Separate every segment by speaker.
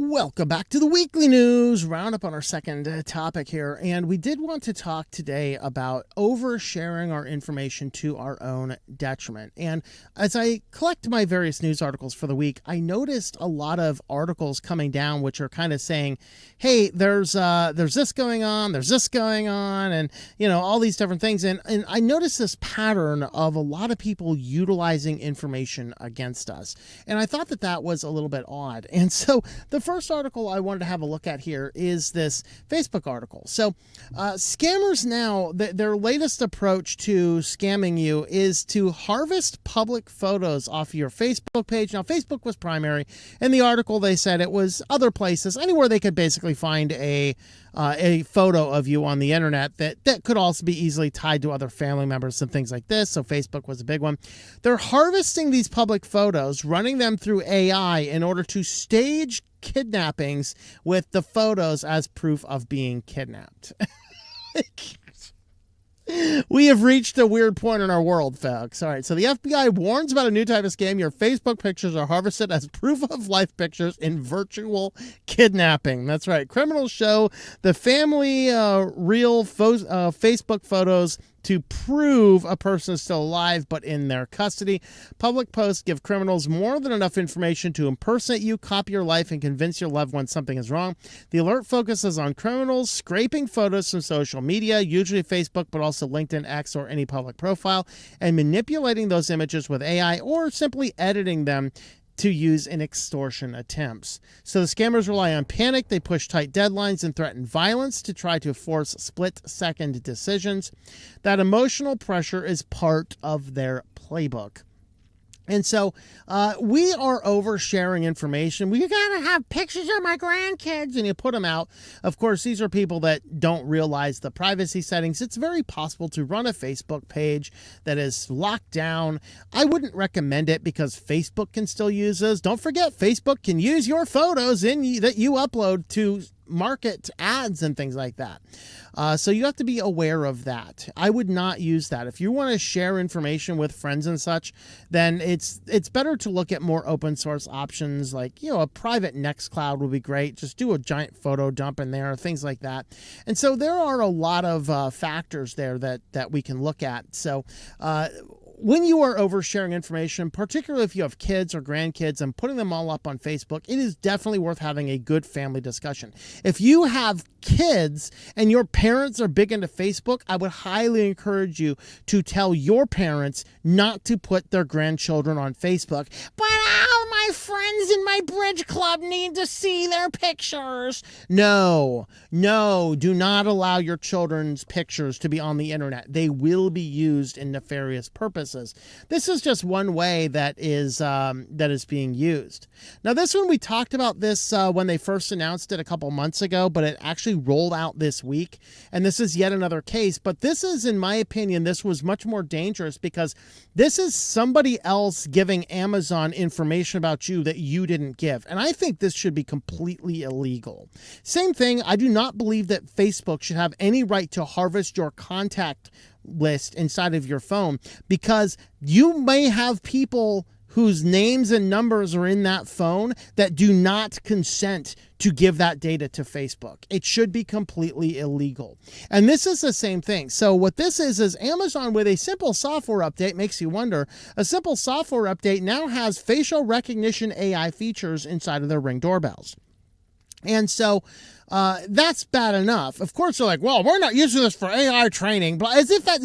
Speaker 1: Welcome back to the weekly news roundup on our second topic here. And we did want to talk today about oversharing our information to our own detriment. And as I collect my various news articles for the week, I noticed a lot of articles coming down which are kind of saying, hey, there's this going on, there's this going on, and all these different things. And I noticed this pattern of a lot of people utilizing information against us. And I thought that was a little bit odd. And so the first article I wanted to have a look at here is this Facebook article. So scammers now, their latest approach to scamming you is to harvest public photos off your Facebook page. Now, Facebook was primary. In the article, they said it was other places, anywhere they could basically find a photo of you on the internet that could also be easily tied to other family members and things like this. So Facebook was a big one. They're harvesting these public photos, running them through AI in order to stage kidnappings with the photos as proof of being kidnapped. We have reached a weird point in our world, folks. All right, so the FBI warns about a new type of scam. Your Facebook pictures are harvested as proof of life pictures in virtual kidnapping. That's right. Criminals show the family real Facebook photos to prove a person is still alive but in their custody. Public posts give criminals more than enough information to impersonate you, copy your life, and convince your loved one something is wrong. The alert focuses on criminals scraping photos from social media, usually Facebook, but also LinkedIn, X, or any public profile, and manipulating those images with AI or simply editing them to use in extortion attempts. So the scammers rely on panic. They push tight deadlines and threaten violence to try to force split-second decisions. That emotional pressure is part of their playbook. And so we are oversharing information. We got to have pictures of my grandkids, and you put them out. Of course, these are people that don't realize the privacy settings. It's very possible to run a Facebook page that is locked down. I wouldn't recommend it because Facebook can still use those. Don't forget, Facebook can use your photos that you upload to market ads and things like that. So you have to be aware of that. I would not use that. If you want to share information with friends and such, then it's better to look at more open source options like, a private Nextcloud would be great. Just do a giant photo dump in there, things like that. And so there are a lot of factors there that we can look at. So when you are oversharing information, particularly if you have kids or grandkids and putting them all up on Facebook, it is definitely worth having a good family discussion. If you have kids and your parents are big into Facebook, I would highly encourage you to tell your parents not to put their grandchildren on Facebook. But all my friends in my bridge club need to see their pictures. No, do not allow your children's pictures to be on the internet. They will be used in nefarious purposes. This is just one way that is being used. Now, this one, we talked about this when they first announced it a couple months ago, but it actually rolled out this week. And this is yet another case. But this is, in my opinion, this was much more dangerous because this is somebody else giving Amazon information about you that you didn't give. And I think this should be completely illegal. Same thing, I do not believe that Facebook should have any right to harvest your contact list inside of your phone because you may have people whose names and numbers are in that phone that do not consent to give that data to Facebook. It should be completely illegal. And this is the same thing. So what this is Amazon, with a simple software update, makes you wonder, a simple software update now has facial recognition AI features inside of their Ring doorbells. And so that's bad enough. Of course, they're like, well, we're not using this for AI training, but as if that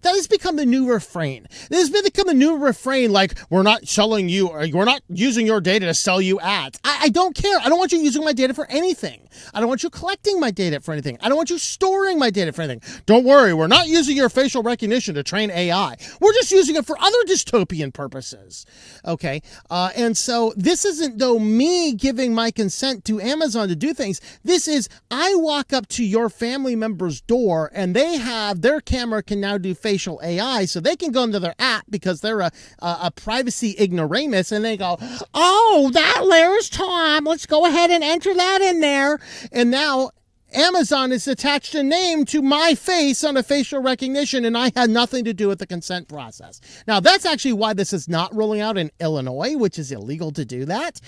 Speaker 1: has become the new refrain. It has become the new refrain, like, we're not selling you, or we're not using your data to sell you ads. I don't care. I don't want you using my data for anything. I don't want you collecting my data for anything. I don't want you storing my data for anything. Don't worry, we're not using your facial recognition to train AI. We're just using it for other dystopian purposes. Okay, and so this isn't, though, me giving my consent to Amazon to do things. This is, I walk up to your family member's door and their camera can now do facial AI, so they can go into their app because they're a privacy ignoramus, and they go, oh, there's Tom. Let's go ahead and enter that in there. And now Amazon has attached a name to my face on a facial recognition, and I had nothing to do with the consent process. Now, that's actually why this is not rolling out in Illinois, which is illegal to do that.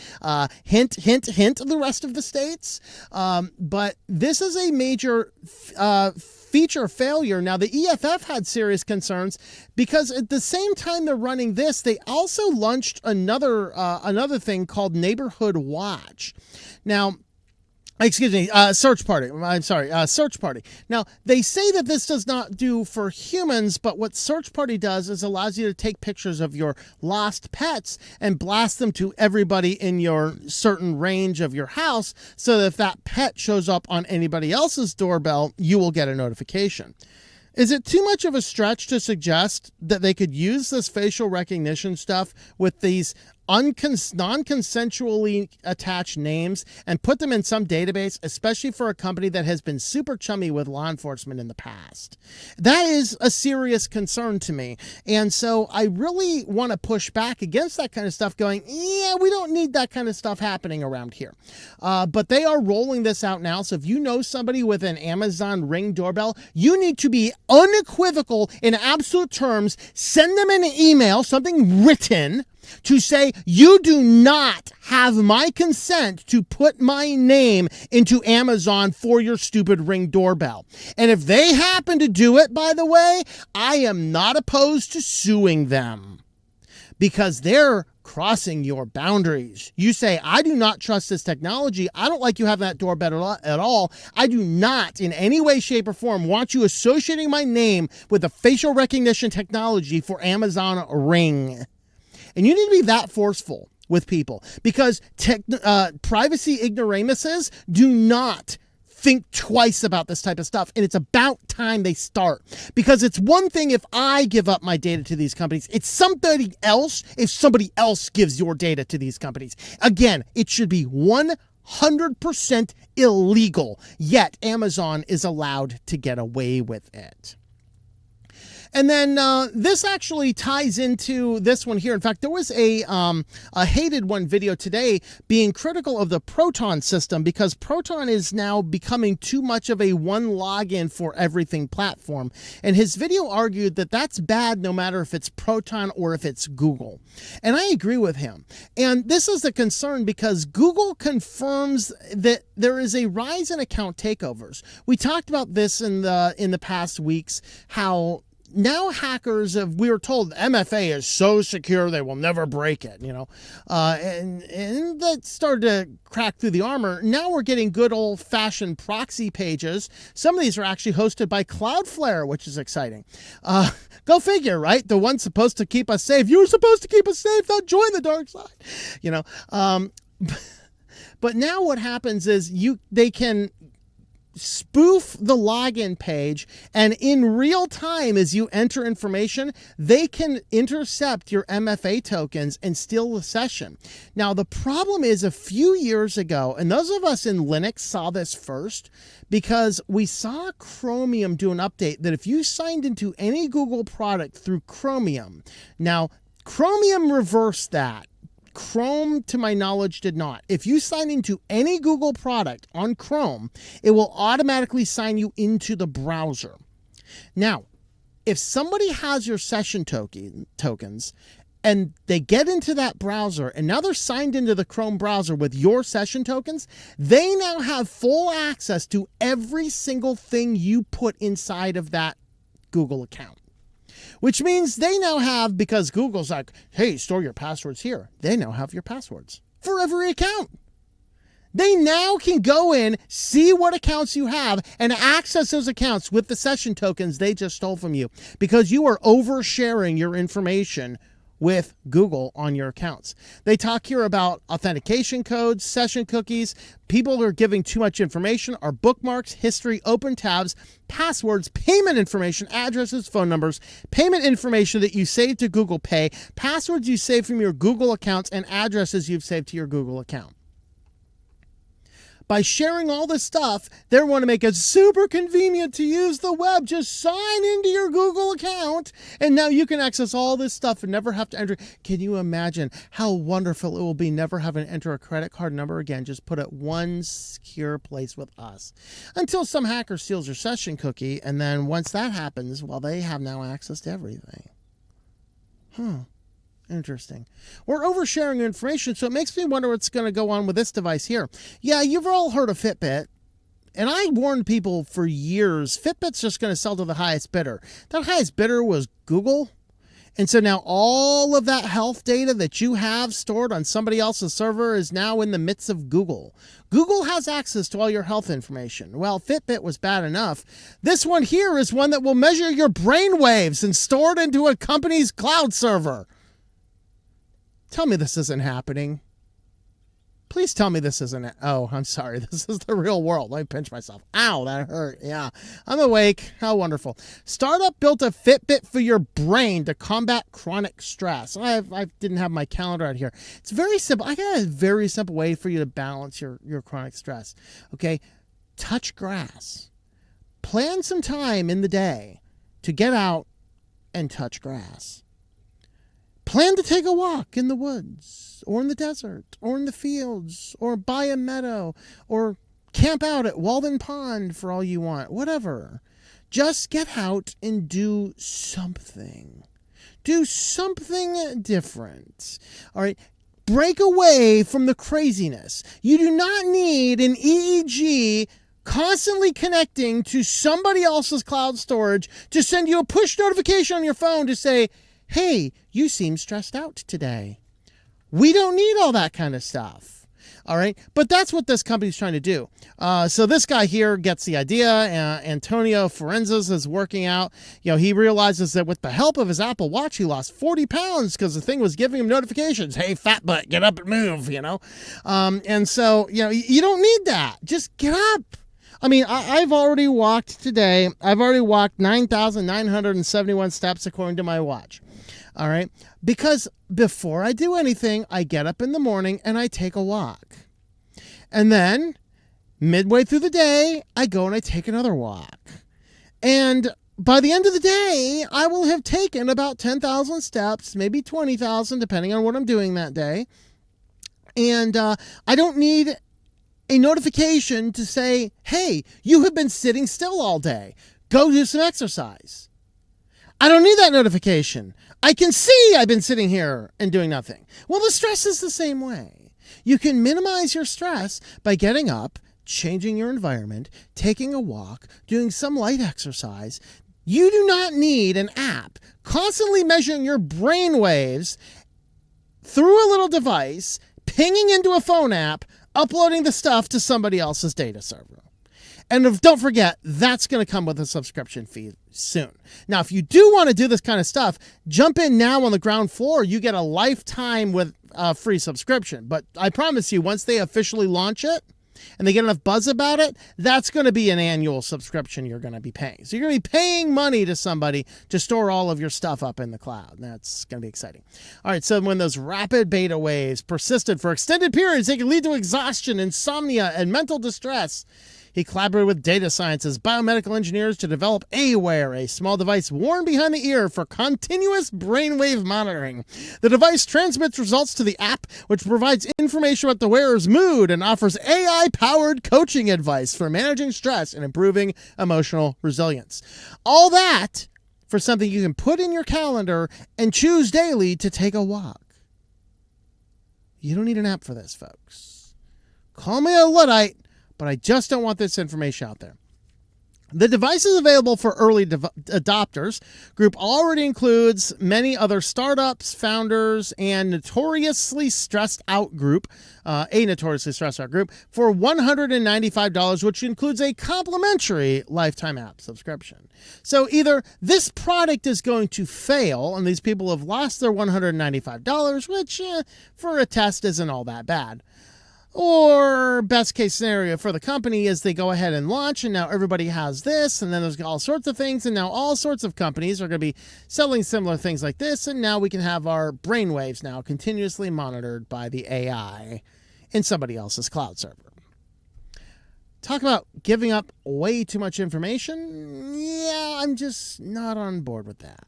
Speaker 1: Hint, hint, hint, the rest of the states. But this is a major feature failure. Now, the EFF had serious concerns because at the same time they're running this, they also launched another thing called Neighborhood Watch. Now, Search Party. I'm sorry, Search Party. Now, they say that this does not do for humans, but what Search Party does is allows you to take pictures of your lost pets and blast them to everybody in your certain range of your house, so that if that pet shows up on anybody else's doorbell, you will get a notification. Is it too much of a stretch to suggest that they could use this facial recognition stuff with these non-consensually attached names and put them in some database, especially for a company that has been super chummy with law enforcement in the past? That is a serious concern to me. And so I really want to push back against that kind of stuff, going, yeah, we don't need that kind of stuff happening around here. But they are rolling this out now. So if you know somebody with an Amazon Ring doorbell, you need to be unequivocal in absolute terms. Send them an email, something written, to say, you do not have my consent to put my name into Amazon for your stupid Ring doorbell. And if they happen to do it, by the way, I am not opposed to suing them, because they're crossing your boundaries. You say, I do not trust this technology. I don't like you having that doorbell at all. I do not in any way, shape, or form want you associating my name with the facial recognition technology for Amazon Ring. And you need to be that forceful with people, because privacy ignoramuses do not think twice about this type of stuff. And it's about time they start, because it's one thing if I give up my data to these companies. It's somebody else if somebody else gives your data to these companies. Again, it should be 100% illegal, yet Amazon is allowed to get away with it. And then this actually ties into this one here. In fact, there was a Hated One video today being critical of the Proton system, because Proton is now becoming too much of a one login for everything platform. And his video argued that that's bad no matter if it's Proton or if it's Google. And I agree with him. And this is a concern because Google confirms that there is a rise in account takeovers. We talked about this in the past weeks, how now hackers we were told MFA is so secure they will never break it, and that started to crack through the armor. Now we're getting good old-fashioned proxy pages. Some of these are actually hosted by Cloudflare, which is exciting. Go figure, right? The one's supposed to keep us safe. You were supposed to keep us safe. Don't join the dark side, But now what happens is they can spoof the login page, and in real time, as you enter information, they can intercept your MFA tokens and steal the session. Now, the problem is, a few years ago, and those of us in Linux saw this first, because we saw Chromium do an update that if you signed into any Google product through Chromium, now Chromium reversed that. Chrome, to my knowledge, did not. If you sign into any Google product on Chrome, it will automatically sign you into the browser. Now, if somebody has your session tokens and they get into that browser and now they're signed into the Chrome browser with your session tokens, they now have full access to every single thing you put inside of that Google account. Which means they now have, because Google's like, hey, store your passwords here. They now have your passwords for every account. They now can go in, see what accounts you have, and access those accounts with the session tokens they just stole from you, because you are oversharing your information with Google on your accounts. They talk here about authentication codes, session cookies. People are giving too much information. Our bookmarks, history, open tabs, passwords, payment information, addresses, phone numbers, payment information that you saved to Google Pay, passwords you saved from your Google accounts, and addresses you've saved to your Google account. by sharing all this stuff, they want to make it super convenient to use the web. Just sign into your Google account, and now you can access all this stuff and never have to enter. Can you imagine how wonderful it will be never having to enter a credit card number again? Just put it one secure place with us. Until some hacker steals your session cookie, and then once that happens, well, they have now access to everything. Interesting. We're oversharing information, so it makes me wonder what's going to go on with this device here. Yeah, you've all heard of Fitbit, and I warned people for years, Fitbit's just going to sell to the highest bidder. That highest bidder was Google. And so now all of that health data that you have stored on somebody else's server is now in the midst of Google. Google has access to all your health information. Well, Fitbit was bad enough. This one here is one that will measure your brain waves and store it into a company's cloud server. Tell me this isn't happening. Please tell me this isn't it. Oh, I'm sorry. This is the real world. Let me pinch myself. Ow, that hurt. Yeah, I'm awake. How wonderful. Startup built a Fitbit for your brain to combat chronic stress. I didn't have my calendar out here. It's very simple. I got a very simple way for you to balance your chronic stress. Okay, touch grass. Plan some time in the day to get out and touch grass. Plan to take a walk in the woods, or in the desert, or in the fields, or by a meadow, or camp out at Walden Pond for all you want, whatever. Just get out and do something. Do something different. All right. Break away from the craziness. You do not need an EEG constantly connecting to somebody else's cloud storage to send you a push notification on your phone to say, hey, you seem stressed out today. We don't need all that kind of stuff. All right. But that's what this company's trying to do. So this guy here gets the idea. Antonio Forenzas is working out. He realizes that with the help of his Apple Watch, he lost 40 pounds because the thing was giving him notifications. Hey, fat butt, get up and move, And so, you don't need that. Just get up. I mean, I've already walked today. I've already walked 9,971 steps according to my watch. All right. Because before I do anything, I get up in the morning and I take a walk. And then midway through the day, I go and I take another walk. And by the end of the day, I will have taken about 10,000 steps, maybe 20,000, depending on what I'm doing that day. And I don't need a notification to say, hey, you have been sitting still all day. Go do some exercise. I don't need that notification. I can see I've been sitting here and doing nothing. Well, the stress is the same way. You can minimize your stress by getting up, changing your environment, taking a walk, doing some light exercise. You do not need an app constantly measuring your brain waves through a little device, pinging into a phone app, uploading the stuff to somebody else's data server. And don't forget, that's going to come with a subscription fee soon. Now, if you do want to do this kind of stuff, jump in now on the ground floor. You get a lifetime with a free subscription. But I promise you, once they officially launch it and they get enough buzz about it, that's going to be an annual subscription you're going to be paying. So you're going to be paying money to somebody to store all of your stuff up in the cloud. That's going to be exciting. All right, so when those rapid beta waves persisted for extended periods, they can lead to exhaustion, insomnia, and mental distress. He collaborated with data scientists, biomedical engineers to develop A-Wear, a small device worn behind the ear for continuous brainwave monitoring. The device transmits results to the app, which provides information about the wearer's mood and offers AI-powered coaching advice for managing stress and improving emotional resilience. All that for something you can put in your calendar and choose daily to take a walk. You don't need an app for this, folks. Call me a Luddite, but I just don't want this information out there. The device is available for early adopters. Group already includes many other startups, founders, and a notoriously stressed out group for $195, which includes a complimentary lifetime app subscription. So either this product is going to fail, and these people have lost their $195, which for a test isn't all that bad. Or best case scenario for the company is they go ahead and launch, and now everybody has this, and then there's all sorts of things, and now all sorts of companies are going to be selling similar things like this, and now we can have our brainwaves now continuously monitored by the AI in somebody else's cloud server. Talk about giving up way too much information. Yeah, I'm just not on board with that.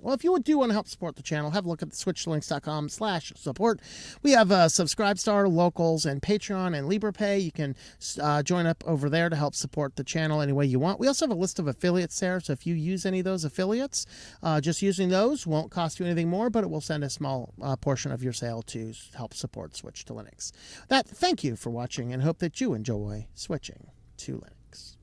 Speaker 1: Well, if you do want to help support the channel, have a look at the switchedtolinux.com/support. We have Subscribestar, Locals, and Patreon and LibrePay. You can join up over there to help support the channel any way you want. We also have a list of affiliates there, so if you use any of those affiliates, just using those won't cost you anything more, but it will send a small portion of your sale to help support Switch to Linux. Thank you for watching, and hope that you enjoy switching to Linux.